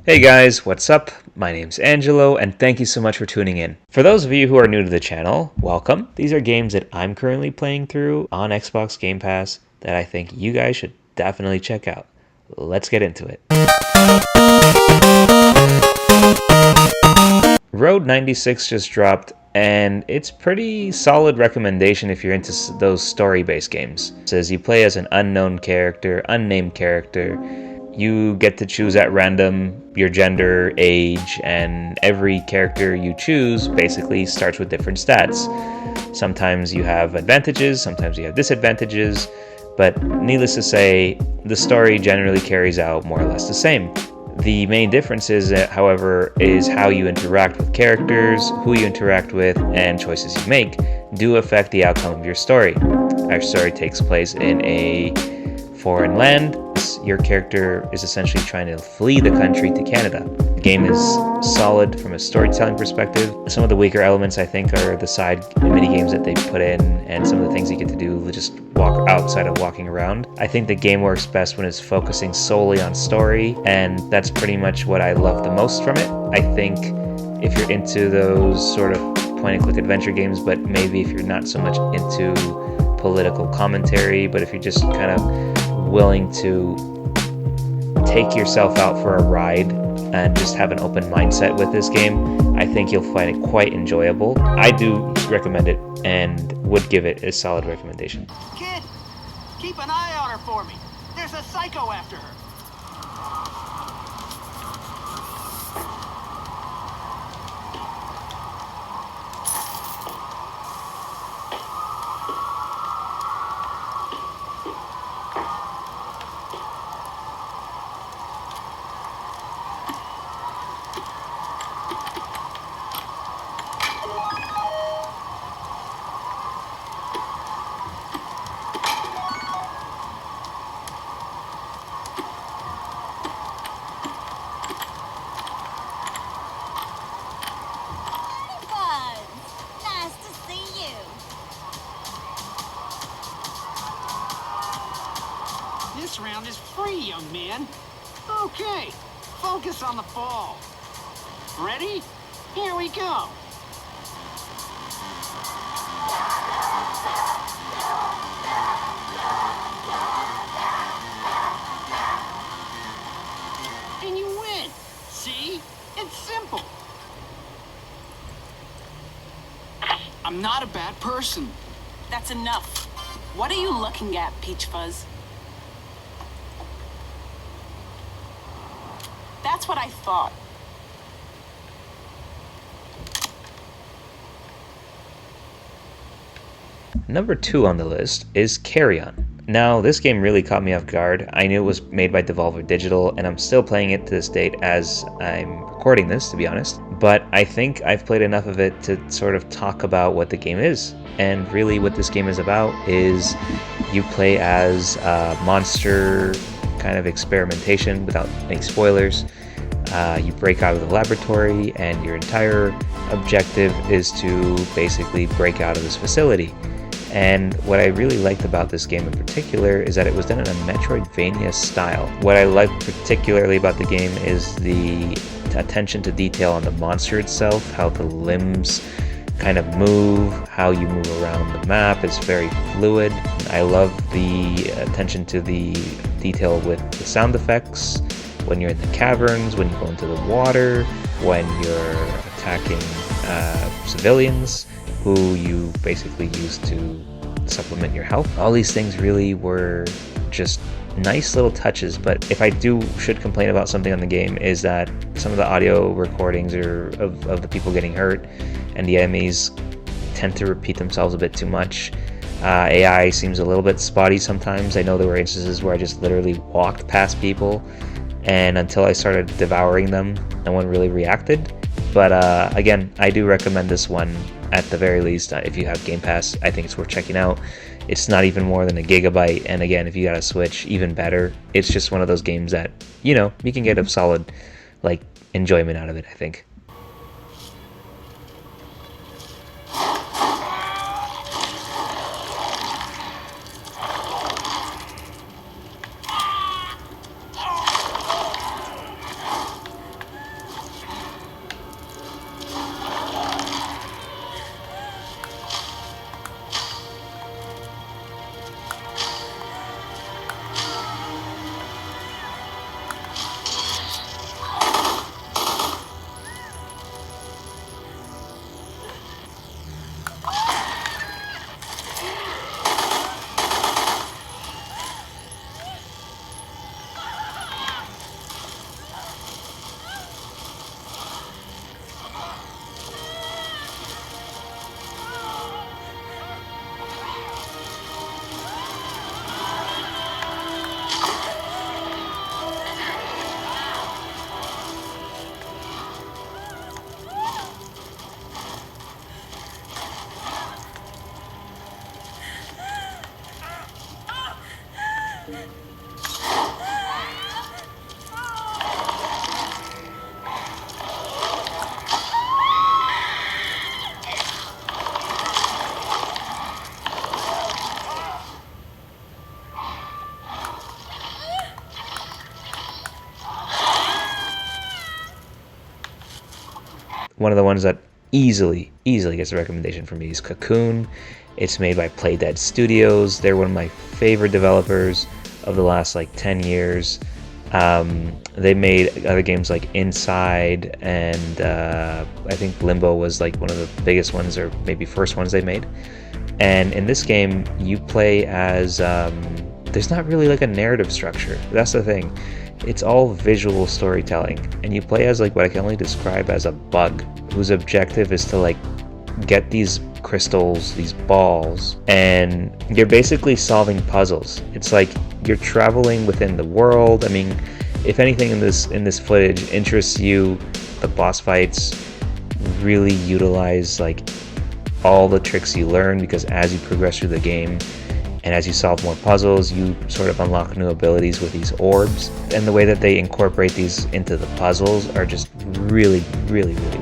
Hey guys, what's up? My name's Angelo, and thank you so much for tuning in. For those of you who are new to the channel, welcome. These are games that I'm currently playing through on Xbox Game Pass that I think you guys should definitely check out. Let's get into it. Road 96 just dropped, and it's pretty solid recommendation if you're into those story-based games. It says you play as an unknown character, unnamed character. You get to choose at random your gender, age, and every character you choose basically starts with different stats. Sometimes you have advantages, sometimes you have disadvantages, but needless to say, the story generally carries out more or less the same. The main difference is, however, is how you interact with characters, who you interact with, and choices you make do affect the outcome of your story. Our story takes place in a foreign land. Your character is essentially trying to flee the country to Canada. The game is solid from a storytelling perspective. Some of the weaker elements, I think, are the side mini-games that they put in and some of the things you get to do just walk outside of walking around. I think the game works best when it's focusing solely on story, and that's pretty much what I love the most from it. I think if you're into those sort of point-and-click adventure games, but maybe if you're not so much into political commentary, but if you're just kind of willing to take yourself out for a ride and just have an open mindset with this game, I think you'll find it quite enjoyable. I do recommend it and would give it a solid recommendation. Kid, keep an eye on her for me. There's a psycho after her. This round is free, young man. Okay, focus on the ball. Ready? Here we go. And you win. See? It's simple. I'm not a bad person. That's enough. What are you looking at, Peach Fuzz? That's what I thought. Number 2 on the list is Carrion. Now, this game really caught me off guard. I knew it was made by Devolver Digital, and I'm still playing it to this date as I'm recording this, to be honest. But I think I've played enough of it to sort of talk about what the game is. And really what this game is about is you play as a monster kind of experimentation without any spoilers. You break out of the laboratory, and your entire objective is to basically break out of this facility. And what I really liked about this game in particular is that it was done in a Metroidvania style. What I like particularly about the game is the attention to detail on the monster itself, how the limbs kind of move, how you move around the map is very fluid. I love the attention to the detail with the sound effects, when you're in the caverns, when you go into the water, when you're attacking civilians who you basically use to supplement your health. All these things really were just nice little touches, but if I should complain about something on the game is that some of the audio recordings of the people getting hurt and the enemies tend to repeat themselves a bit too much. AI seems a little bit spotty sometimes. I know there were instances where I just literally walked past people, and until I started devouring them, no one really reacted. But again, I do recommend this one at the very least. If you have Game Pass, I think it's worth checking out. It's not even more than a gigabyte, and again, if you got a Switch, even better. It's just one of those games that, you know, you can get a solid enjoyment out of it, I think. one of the ones that easily gets a recommendation from me is Cocoon. It's made by Playdead Studios. They're one of my favorite developers of the last like 10 years. They made other games like Inside, and I think Limbo was like one of the biggest ones, or maybe first ones they made. And in this game, you play as there's not really like a narrative structure. That's the thing. It's all visual storytelling, and you play as like what I can only describe as a bug whose objective is to like get these crystals, these balls, and you're basically solving puzzles. It's like you're traveling within the world. I mean, if anything in this footage interests you, the boss fights really utilize like all the tricks you learn, because as you progress through the game and as you solve more puzzles, you sort of unlock new abilities with these orbs, and the way that they incorporate these into the puzzles are just really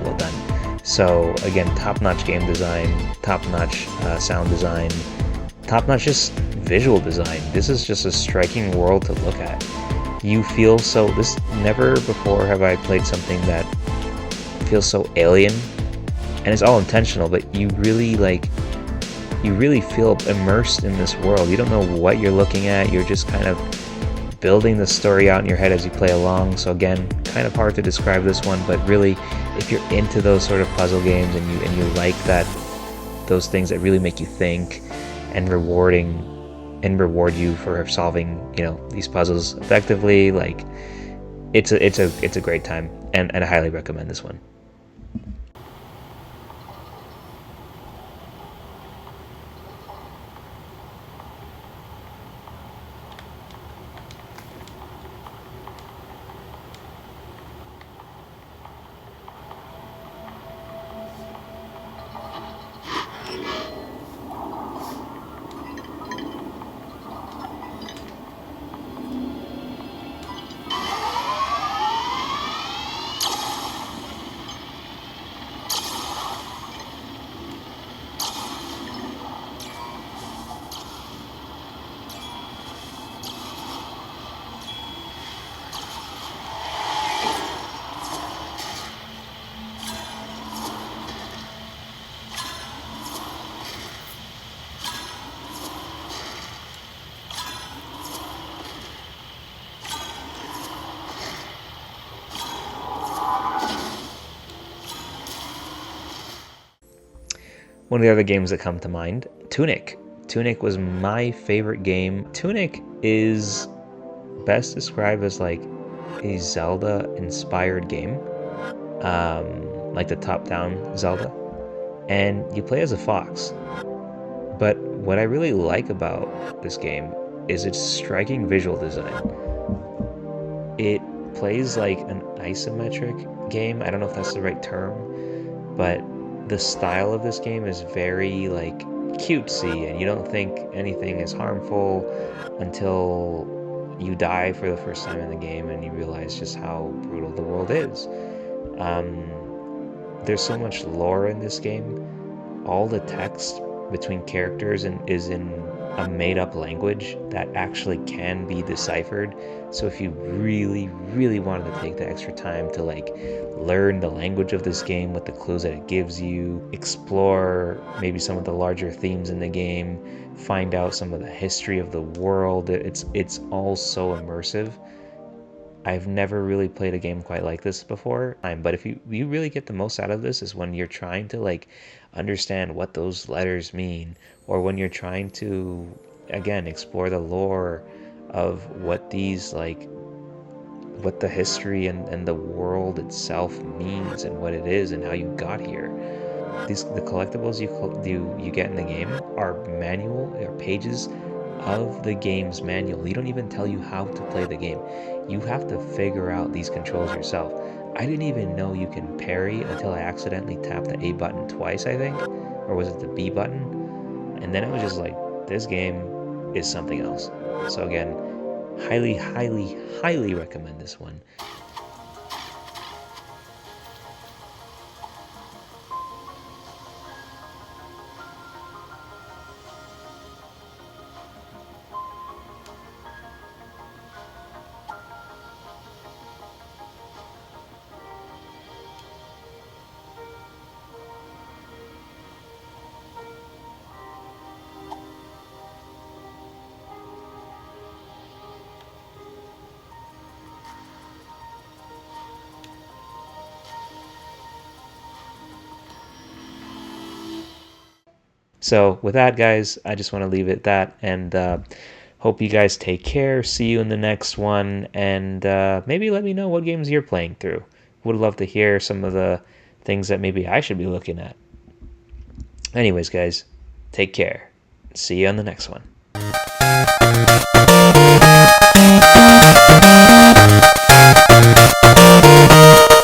well done. So again, top-notch game design, top-notch sound design, top-notch just visual design. This is just a striking world to look at. You feel so, never before have I played something that feels so alien, and it's all intentional, but you really feel immersed in this world. You don't know what you're looking at. You're just kind of building the story out in your head as you play along. So again, kind of hard to describe this one, but really, if you're into those sort of puzzle games and you like those things that really make you think and reward you for solving, these puzzles effectively, like it's a great time, and I highly recommend this one. One of the other games that come to mind, Tunic. Tunic was my favorite game. Tunic is best described as like a Zelda-inspired game, like the top-down Zelda, and you play as a fox. But what I really like about this game is its striking visual design. It plays like an isometric game. I don't know if that's the right term, but the style of this game is very like cutesy, and you don't think anything is harmful until you die for the first time in the game and you realize just how brutal the world is. There's so much lore in this game. All the text between characters is in a made-up language that actually can be deciphered. So if you really wanted to take the extra time to like learn the language of this game with the clues that it gives you, explore maybe some of the larger themes in the game, find out some of the history of the world, it's all so immersive. I've never really played a game quite like this before, but if you really get the most out of this is when you're trying to like understand what those letters mean, or when you're trying to again explore the lore of what these like what the history and the world itself means and what it is and how you got here. The collectibles you get in the game are pages of the game's manual. You don't even tell you how to play the game. You have to figure out these controls yourself. I didn't even know you can parry until I accidentally tapped the A button twice, I think, or was it the B button? And then it was just like, this game is something else. So again, highly recommend this one. So with that, guys, I just want to leave it at that, and hope you guys take care. See you in the next one, and maybe let me know what games you're playing through. Would love to hear some of the things that maybe I should be looking at. Anyways, guys, take care. See you on the next one.